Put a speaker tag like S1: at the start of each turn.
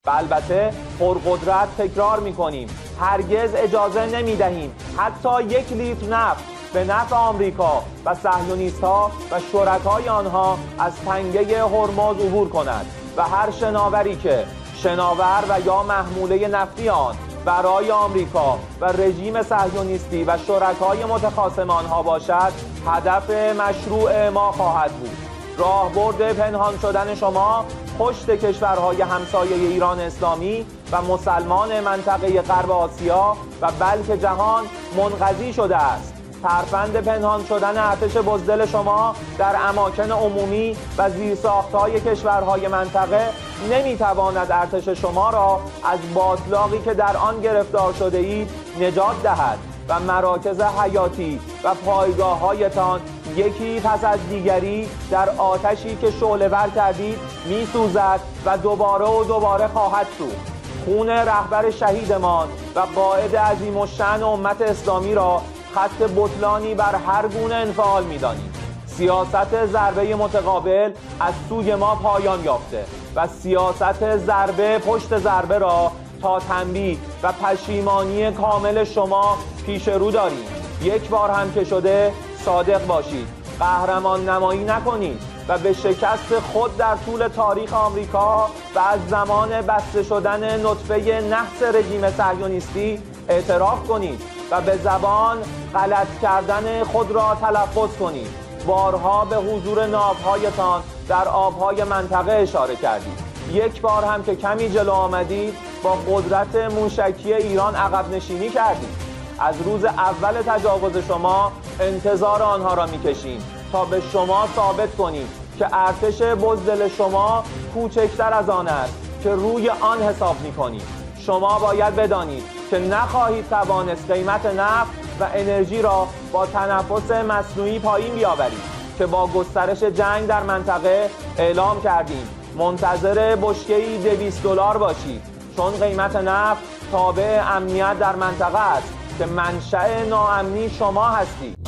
S1: و البته پرقدرت تکرار می‌کنیم هرگز اجازه نمی‌دهیم حتی 1 لیتر نفت به نفع آمریکا و صهیونیست‌ها و شرکای آنها از تنگه هرمز عبور کند و هر شناوری که شناور و یا محموله نفتی آن برای آمریکا و رژیم صهیونیستی و شرکای متخاصم آنها باشد هدف مشروع ما خواهد بود. راهبرد پنهان شدن شما پشت کشورهای همسایه ایران اسلامی و مسلمان منطقه غرب آسیا و بلکه جهان منقضی شده است. ترفند پنهان شدن ارتش بزدل شما در اماکن عمومی و زیرساخت‌های کشورهای منطقه نمیتواند ارتش شما را از باتلاقی که در آن گرفتار شده اید نجات دهد و مراکز حیاتی و پایگاه‌هایتان یکی پس از دیگری در آتشی که شعله‌ور کردید می‌سوزد و دوباره خواهد سوخت. خون رهبر شهیدمان و قائد عظیم الشأن امت اسلامی را خط بطلانی بر هر گونه انفعال می‌دانید. سیاست ضربه متقابل از سوی ما پایان یافته و سیاست ضربه پشت ضربه را تا تنبیه و پشیمانی کامل شما پیش رو داریم. یک بار هم که شده صادق باشید، قهرمان نمایی نکنید و به شکست خود در طول تاریخ آمریکا و از زمان بسته شدن نطفه نحس رژیم صهیونیستی اعتراف کنید و به زبان غلط کردن خود را تلفظ کنید. بارها به حضور ناوهایتان در آبهای منطقه اشاره کردید. یک بار هم که کمی جلو آمدید با قدرت موشکی ایران عقب نشینی کردید. از روز اول تجاوز شما انتظار آنها را میکشیم تا به شما ثابت کنید که ارتش بزدل شما کوچکتر از آن است که روی آن حساب میکنید. شما باید بدانید که نخواهید توانست قیمت نفت و انرژی را با تنفس مصنوعی پایین بیاورید که با گسترش جنگ در منطقه اعلام کردیم منتظر بشکه‌ای $200 باشید، چون قیمت نفت تابع امنیت در منطقه است که منشأ ناامنی شما هستید.